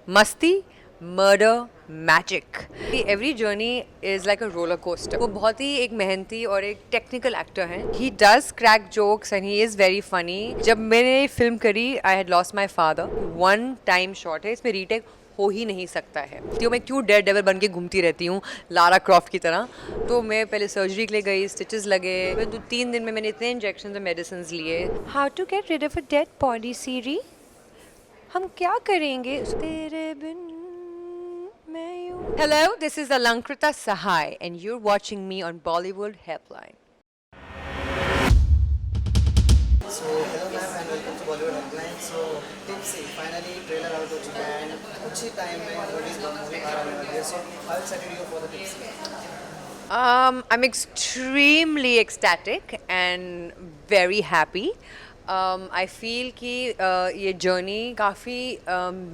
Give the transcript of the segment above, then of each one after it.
मस्ती, murder, magic. Every journey is like a roller coaster. वो बहुत ही एक मेहनती और एक टेक्निकल एक्टर हैं। He does crack jokes and he is very funny. जब मैंने फिल्म करी I had lost my father, one time shot है, इसमें रीटेक हो ही नहीं सकता है। तो मैं क्यों डेयर डेविल बन के घूमती रहती हूँ लारा क्रॉफ्ट की तरह। तो मैं पहले सर्जरी के लिए गई, स्टिचेस लगे, फिर 2-3 दिन में मैंने इतने इंजेक्शन और मेडिसिन लिए। How to get rid of a dead body series, हम क्या करेंगे तेरे बिन मैं यूं। Hello, this is Alankrita Sahai and you're watching me on Bollywood Helpline. So hello ma'am and welcome to Bollywood Headline. So Tipsy finally trailer out हो चुका है and कुछ ही time में release movie आ रहा है. So how excited you for the Tipsy? I'm extremely ecstatic and very happy. I feel कि ये journey काफ़ी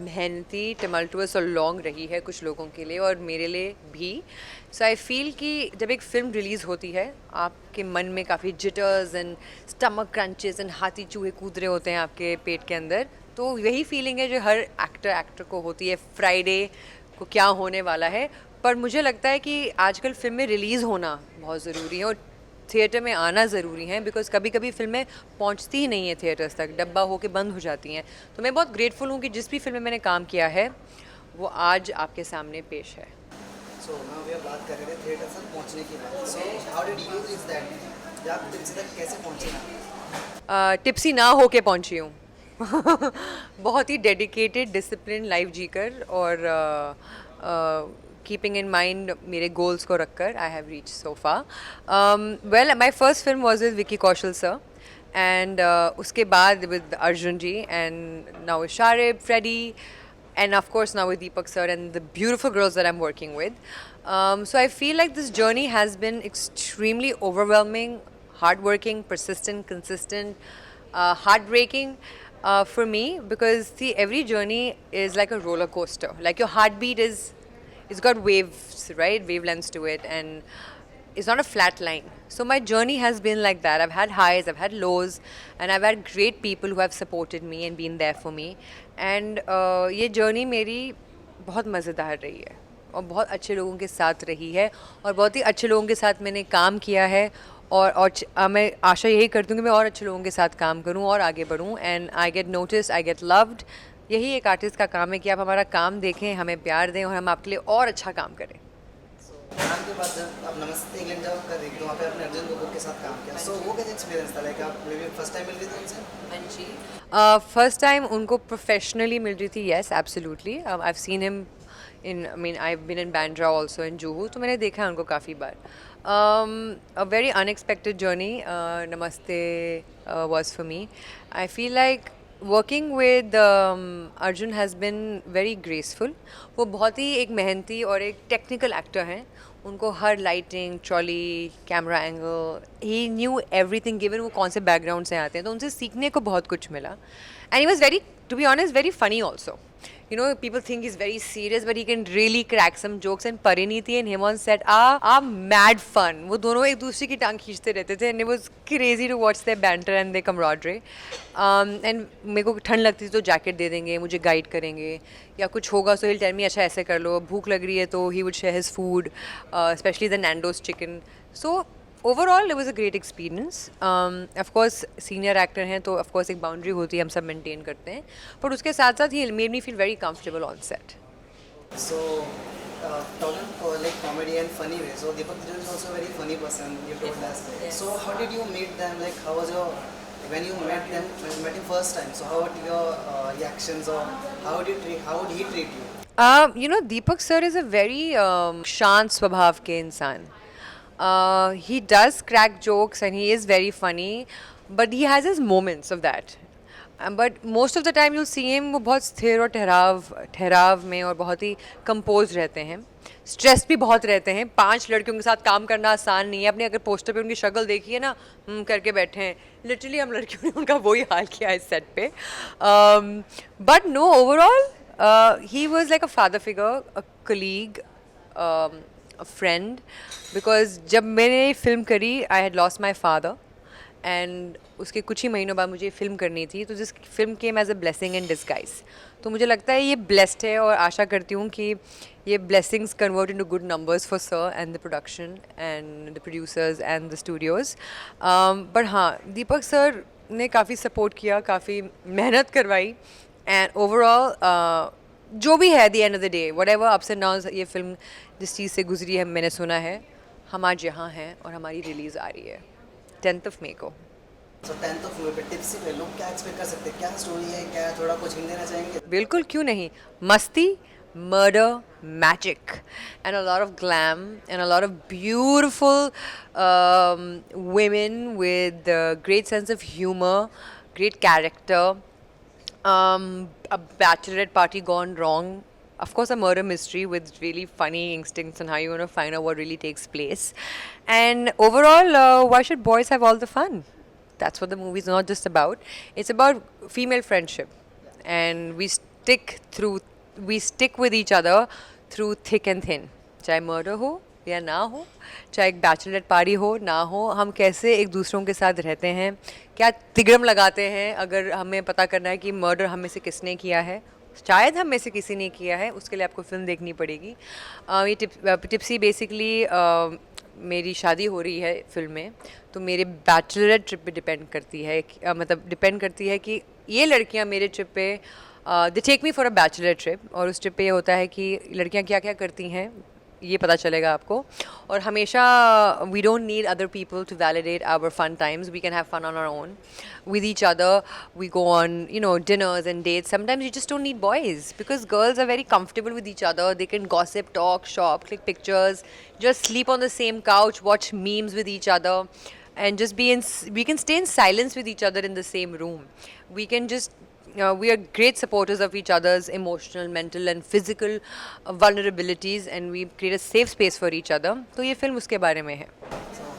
मेहनती, tumultuous और लॉन्ग रही है कुछ लोगों के लिए और मेरे लिए भी. सो आई फील कि जब एक फ़िल्म रिलीज़ होती है आपके मन में काफ़ी jitters and stomach crunches and हाथी चूहे कूद रहे होते हैं आपके पेट के अंदर. तो यही फीलिंग है जो हर एक्टर को होती है फ्राइडे को क्या होने वाला है. पर मुझे लगता है कि आजकल फिल्में रिलीज़ होना बहुत ज़रूरी है और थिएटर में आना ज़रूरी है, बिकॉज कभी कभी फिल्में पहुंचती ही नहीं है थिएटर्स तक, डब्बा होके बंद हो जाती हैं. तो मैं बहुत ग्रेटफुल हूँ कि जिस भी फिल्म में मैंने काम किया है वो आज आपके सामने पेश है. So now we are बात कर रहे थे थिएटर तक पहुंचने की बात. So how did you reach that? या आप Tipsy तक कैसे पहुंचे ना? टिप्सी ना होके पहुंची हूँ. बहुत ही डेडिकेटेड डिसिप्लिन लाइफ जीकर और कीपिंग इन माइंड मेरे गोल्स को रखकर I have reach so far. Well, my first film was with Vicky Kaushal sir and उसके बाद with Arjun ji and now with Sharib, Freddy, and of course now with Deepak sir and the beautiful girls that I'm working with. So I feel like this journey has been extremely overwhelming, hardworking, persistent, consistent, heartbreaking for me, because see, every journey is like a roller coaster. Like your heartbeat is, it's got waves, right? Wavelengths to it, and it's not a flat line. So my journey has been like that. I've had highs, I've had lows, and I've had great people who have supported me and been there for me. And ये journey मेरी बहुत मज़ेदार रही है और बहुत अच्छे लोगों के साथ रही है और बहुत ही अच्छे लोगों के साथ मैंने काम किया है. और मैं आशा यही करती हूँ कि मैं और अच्छे लोगों के साथ काम करूँ और आगे बढ़ूँ. And I get notice, I get loved. यही एक आर्टिस्ट का काम है कि आप हमारा काम देखें, हमें प्यार दें और हम आपके लिए और अच्छा काम करें. काम के बाद जब आप नमस्ते इंग्लैंड जब कर रही थी तो वहाँ पे आपने अर्जुन कपूर के साथ काम किया. So वो कैसा एक्सपीरियंस था? लाइक आप मे बी फर्स्ट टाइम मिल रही थी उनसे? फर्स्ट टाइम उनको प्रोफेशनली मिल रही थी. Yes, absolutely. I have seen him in, I mean I have been in Bandra also in Juhu, तो मैंने देखा है उनको काफ़ी बार. अ वेरी अनएक्सपेक्टेड जर्नी नमस्ते was for me. I feel like working with Arjun has been very graceful. वो बहुत ही एक मेहनती और एक टेक्निकल एक्टर हैं. उनको हर लाइटिंग, ट्रॉली, कैमरा एंगल, ही न्यू एवरीथिंग गिवन वो कौन से बैकग्राउंड से आते हैं, तो उनसे सीखने को बहुत कुछ मिला. And he was very, to be honest, very funny also. You know, people think he's very serious, but he can really crack some jokes. And Pariniti and him on set are mad fun. वो दोनों एक दूसरे की टांग खींचते रहते थे, and it was crazy to watch their banter and their camaraderie. And मेरे को ठंड लगती थी तो जैकेट दे देंगे, मुझे गाइड करेंगे, या कुछ होगा so he'll tell me अच्छा ऐसे कर लो, भूख लग रही है तो he would share his food, especially the Nando's chicken. So overall it was a great experience. Of course senior actor हैं तो ऑफकोर्स एक बाउंड्री होती है, हम सब मेंटेन करते हैं, पर उसके साथ साथ he made me feel very comfortable on set. So talking like comedy and funny way. So Deepak Tijoori is also a very funny person. You told us. Yes. So how did you meet them? Like how was your when you met them when you met him first time? So how were your reactions or how would he treat you? You know, Deepak sir is a very शांत स्वभाव के इंसान. He does crack jokes and he is very funny, but he has his moments of that. But most of the time you'll see him, वो बहुत स्थिर और ठहराव में और बहुत ही कंपोज रहते हैं. स्ट्रेस भी बहुत रहते हैं. 5 लड़कियों के साथ काम करना आसान नहीं है. आपने अगर पोस्टर पे उनकी शक्ल देखी है ना, करके बैठे हैं, लिटरली हम लड़कियों ने उनका वही हाल किया है सेट पे. But no, overall he was like a father figure, a colleague, a friend, because जब मैंने फिल्म करी I had lost my father and उसके कुछ ही महीनों बाद मुझे फिल्म करनी थी, तो this film came as a blessing in disguise. तो मुझे लगता है ये ब्लेस्ड है और आशा करती हूँ कि ये blessings convert into good numbers for sir and the production and the producers and the Studios. But हाँ, दीपक सर ने काफ़ी सपोर्ट किया, काफ़ी मेहनत करवाई एंड ओवरऑल जो भी है, the end of the day what ever ups and downs ये फिल्म जिस चीज़ से गुजरी है मैंने सुना है, हम आज यहाँ हैं और हमारी रिलीज़ आ रही है 10th May को। सो 10th May पे टिप्सी पे लोग क्या एक्सपेक्ट कर सकते हैं, क्या स्टोरी है, क्या थोड़ा कुछ हिंट देना चाहेंगे? बिल्कुल, क्यों नहीं। मस्ती, murder, magic and a lot of glam and a lot of beautiful women with great sense of humor, great character, a bachelorette party gone wrong, of course a murder mystery with really funny instincts and how you want to find out what really takes place, and overall why should boys have all the fun? That's what the movie is not just about. It's about female friendship, and we stick with each other through thick and thin. चाहे murder हो या ना हो, चाहे एक Bachelorette party हो ना हो, हम कैसे एक दूसरों के साथ रहते हैं, क्या तिगड़म लगाते हैं अगर हमें पता करना है कि मर्डर हम में से किसने किया है, शायद हम में से किसी ने किया है, उसके लिए आपको फिल्म देखनी पड़ेगी। ये टिप्सी बेसिकली मेरी शादी हो रही है फिल्म में, तो मेरे बैचलरेट ट्रिप पे डिपेंड करती है मतलब डिपेंड करती है कि ये लड़कियां मेरे ट्रिप पे they take me for a bachelor trip, और उस ट्रिप पे ये होता है कि लड़कियां क्या क्या करती हैं ये पता चलेगा आपको। और हमेशा we don't need other people to validate our fun times, we can have fun on our own with each other. We go on, dinners and dates. Sometimes you just don't need boys because girls are very comfortable with each other. They can gossip, talk, shop, click pictures, just sleep on the same couch, watch memes with each other, and just we can stay in silence with each other in the same room. We can just we are great supporters of each other's emotional, mental and physical vulnerabilities, and we create a safe space for each other. तो ये film उसके बारे में है। So,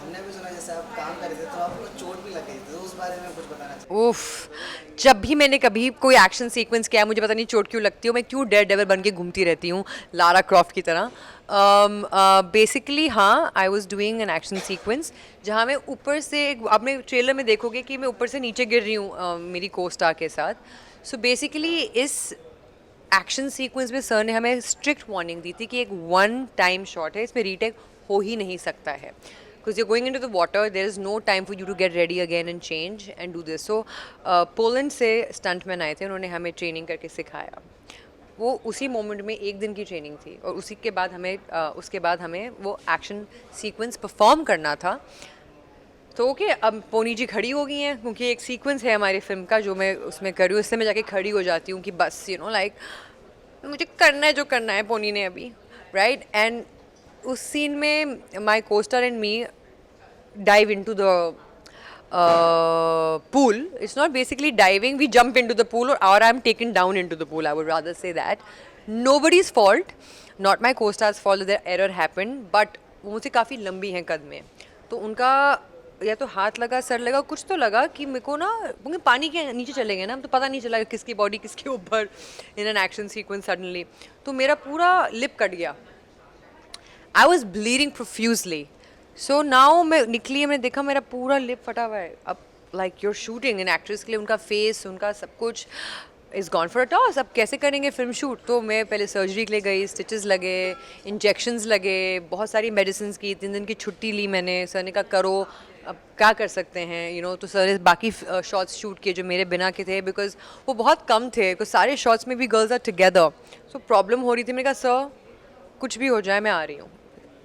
हमने भी सुना जैसे आप काम कर रहे थे तो आपको चोट भी लग गई थी, तो उस बारे में कुछ बताना चाहिए? उफ, जब भी मैंने कभी कोई एक्शन सीक्वेंस किया मुझे पता नहीं चोट क्यों लगती है, मैं क्यों डेयर डेविल बन के घूमती रहती हूँ लारा क्रॉफ्ट की तरह। बेसिकली हाँ, I was doing an action sequence जहाँ मैं ऊपर से, आपने ट्रेलर में देखोगे कि मैं ऊपर से नीचे गिर रही हूँ मेरी को स्टार के साथ। सो बेसिकली इस एक्शन सीक्वेंस में सर ने हमें स्ट्रिक्ट वार्निंग दी थी कि एक वन टाइम शॉट है, इसमें रीटेक हो ही नहीं सकता है, because you're going into the water, there is no time for you to get ready again and change and do this. So Poland से स्टंटमैन आए थे, उन्होंने हमें ट्रेनिंग करके सिखाया। वो उसी मोमेंट में एक दिन की ट्रेनिंग थी और उसके बाद हमें वो एक्शन सीक्वेंस परफॉर्म करना था। तो ओके, अब पोनी जी खड़ी हो गई हैं क्योंकि एक सीक्वेंस है हमारी फिल्म का जो मैं उसमें कर रही हूँ, इससे मैं जाके खड़ी हो जाती हूँ कि बस लाइक मुझे करना है जो करना है पोनी ने अभी, राइट। एंड उस सीन में my costar and me dive into the pool. It's not basically diving, we jump into the pool, or I'm taken down into the pool, I would rather say that. Nobody's fault, not my co-star's fault, their error happened, but वो मुझसे काफ़ी लंबी हैं कद में, तो उनका या तो हाथ लगा, सर लगा, कुछ तो लगा कि मेरे को ना, क्योंकि पानी के नीचे चले गए ना, तो पता नहीं चला किसकी बॉडी किसके ऊपर in an action sequence suddenly, तो मेरा पूरा लिप कट गया। I was bleeding profusely. So now मैं निकली, मैंने देखा मेरा पूरा लिप फटा हुआ है। अब like your shooting in actress के लिए उनका फेस, उनका सब कुछ is gone for a toss. अब कैसे करेंगे फिल्म शूट? तो मैं पहले सर्जरी के लिए गई, स्टिचेस लगे, इंजेक्शंस लगे, बहुत सारी मेडिसिन की, 3 दिन की छुट्टी ली मैंने। सर ने कहा करो, अब क्या कर सकते हैं तो सर ने बाकी शॉट्स शूट किए जो मेरे बिना के थे, बिकॉज वो बहुत कम थे, बिकॉज सारे शॉट्स में भी girls are together, so problem हो रही थी। मैंने कहा सर कुछ भी हो जाए मैं आ रही हूँ,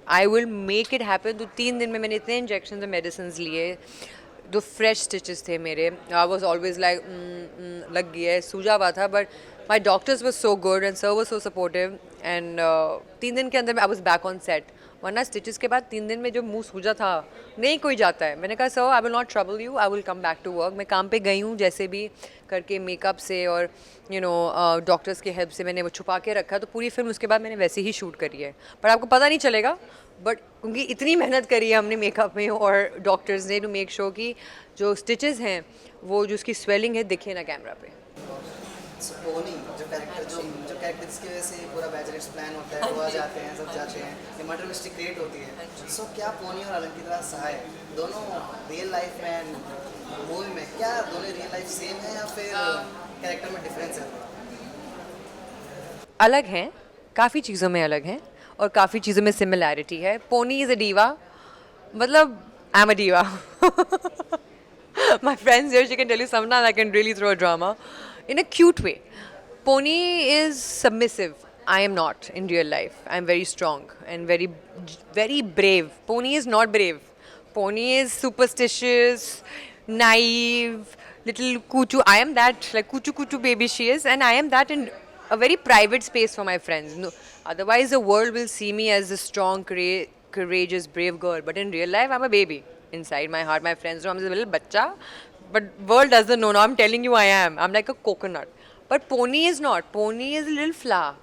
I will make it happen. तो 3 दिन में मैंने इतने इंजेक्शन और मेडिसिन लिए, जो फ्रेश स्टिचेस थे मेरे। आई वॉज ऑलवेज लाइक लग गया है, सूजा हुआ था, but my doctors was so good and sir was so supportive and 3 दिन के अंदर I was back on set. वरना स्टिचेस के बाद 3 दिन में जो मुंह सूजा था, नहीं कोई जाता है। मैंने कहा sir I will not trouble you, I will come back to work. मैं काम पे गई हूँ जैसे भी करके, मेकअप से और डॉक्टर्स की हेल्प से मैंने वो छुपा के रखा, तो पूरी फिल्म उसके बाद मैंने वैसे ही शूट करी है, पर आपको पता नहीं चलेगा। बट क्योंकि इतनी मेहनत करी है हमने मेकअप में और डॉक्टर्स ने, टू मेक श्योर कि जो स्टिचेस हैं वो जो उसकी स्वेलिंग है दिखे ना कैमरा पे। पोनी जो कैरेक्टर जिसकी वजह से पूरा बैचलर्स प्लान होता है, वो आ जाते हैं, सब जाते हैं, ये मर्डर मिस्ट्री क्रिएट होती है। सो क्या पोनी और अलंकिता सहाय दोनों रियल लाइफ में, मूवी में, क्या दोनों रियल लाइफ सेम है या फिर कैरेक्टर में डिफरेंस है? अलग हैं, काफ़ी चीज़ों में अलग हैं और काफ़ी चीज़ों में सिमिलैरिटी है. पोनी इज़ अ डीवा, मतलब आई am a diva. My friends here, she can tell you sometimes I can really throw a drama in a cute way. Pony is submissive. I am not in real life. I am very strong and very brave. Pony is not brave. Pony is superstitious, naive, little kuchu. I am that, like kuchu kuchu baby she is, and I am that in a very private space for my friends. No, otherwise the world will see me as a strong, courageous, brave girl. But in real life, I'm a baby. Inside my heart, my friends know I'm a little bacha. But world doesn't know. Now I'm telling you I am. I'm like a coconut. But Pony is not. Pony is a little flower.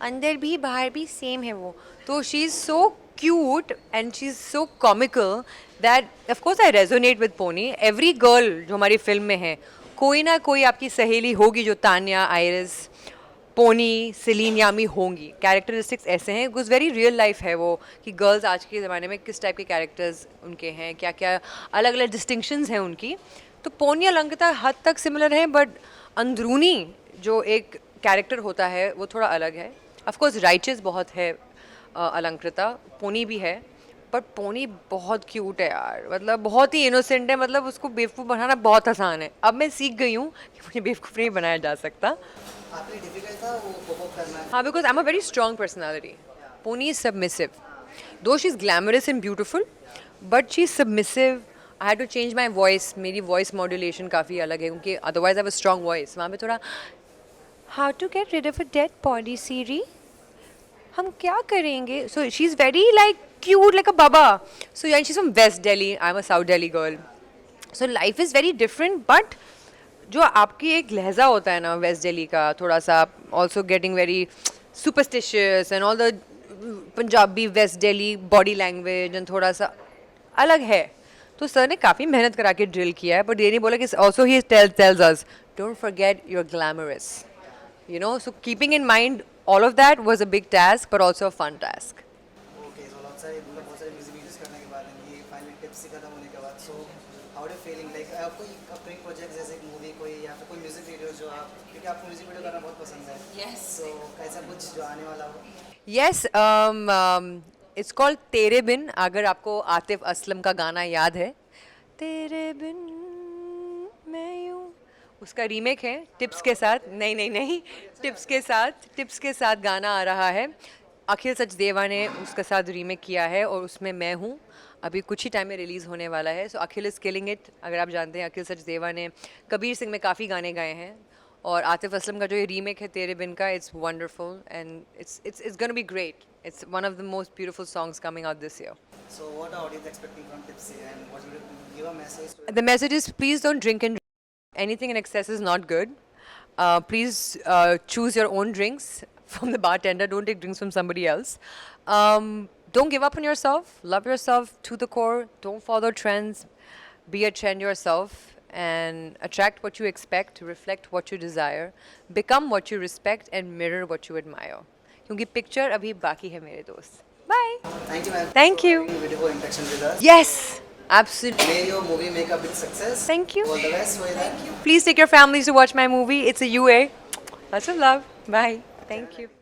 अंदर भी बाहर भी same है वो. तो she is so cute and she is so comical that of course I resonate with Pony. Every girl जो हमारी film में है, कोई ना कोई आपकी सहेली होगी जो तान्या, आयरिस, पोनी, सेलिन, यामी होंगी. कैरेक्टरिस्टिक्स ऐसे हैं, कुछ वेरी रियल लाइफ है वो, कि गर्ल्स आज के ज़माने में किस टाइप के कैरेक्टर्स उनके हैं, क्या क्या अलग अलग डिस्टिंक्शंस हैं उनकी. तो पोनी अलंकृता हद तक सिमिलर है, बट अंदरूनी जो एक कैरेक्टर होता है वो थोड़ा अलग है. ऑफ कोर्स राइचस बहुत है अलंकृता, पोनी भी है, बट पोनी बहुत क्यूट है यार. मतलब बहुत ही इनोसेंट है. मतलब उसको बेवकूफ़ बनाना बहुत आसान है. अब मैं सीख गई हूँ कि मुझे बेवकूफ़ नहीं बनाया जा सकता. आपके डिफिकल्ट था वो कोप अप करना? हाँ, because I am a very strong personality. Pony is submissive. Though she is glamorous and beautiful, but she is submissive. I had to change my voice. मेरी वॉइस मॉड्यूलेशन काफ़ी अलग है, क्योंकि otherwise I have a strong voice. वहाँ पे थोड़ा how to get rid of a dead body series, हम क्या करेंगे. So she is very like cute like a बाबा. So she is from west Delhi, I am a south Delhi girl. So life is very different, but जो आपकी एक लहजा होता है ना वेस्ट दिल्ली का, थोड़ा सा also getting very superstitious and all the Punjabi west Delhi body language एंड थोड़ा सा अलग है. तो सर ने काफ़ी मेहनत करा के ड्रिल किया है, बट ये नहीं बोला कि also he tells us don't forget your glamorous, you know. So keeping in mind all of that was a big task, but also a fun task. Okay, so बहुत सारे म्यूजिक वीडियोस करने के बाद ये फाइनली टिप्स ही खत्म होने के बाद, so how do feeling like आपको अपकमिंग प्रोजेक्ट जैसे एक मूवी कोई या फिर कोई म्यूजिक वीडियो जो आप, क्योंकि आपको म्यूजिक वीडियो करना बहुत पसंद है. यस. सो कैसा कुछ जो आने वाला हो? Yes, it's called तेरे बिन. अगर आपको आतिफ असलम का गाना याद है, तेरे बिन मैं यूं, उसका रीमेक है टिप्स के साथ. नहीं, टिप्स के साथ गाना आ रहा है. अखिल सचदेवा ने उसके साथ रीमेक किया है और उसमें मैं हूँ. अभी कुछ ही टाइम में रिलीज़ होने वाला है. सो अखिल इज़ किलिंग इट. अगर आप जानते हैं, अखिल सचदेवा ने कबीर सिंह में काफ़ी गाने गाए हैं, और आतिफ असलम का जो ये रीमेक है तेरे बिन का, it's wonderful and it's gonna be great. It's one of the most beautiful songs coming out this year. So what are audience expecting from Tipsy, and what will you give a message to The message is, please don't drink and anything in excess is not good. Please choose your own drinks from the bartender. Don't take drinks from somebody else. Don't give up on yourself. Love yourself to the core. Don't follow trends. Be a trend yourself and attract what you expect, reflect what you desire, become what you respect, and mirror what you admire. क्योंकि picture अभी बाकी है मेरे दोस्त. Bye. Thank you, ma'am. Thank you. Beautiful interaction with us. Yes, absolutely. May your movie make a big success. Thank you. All the best for that. Please take your families to watch my movie. It's a UA. Lots of love. Bye. Thank you.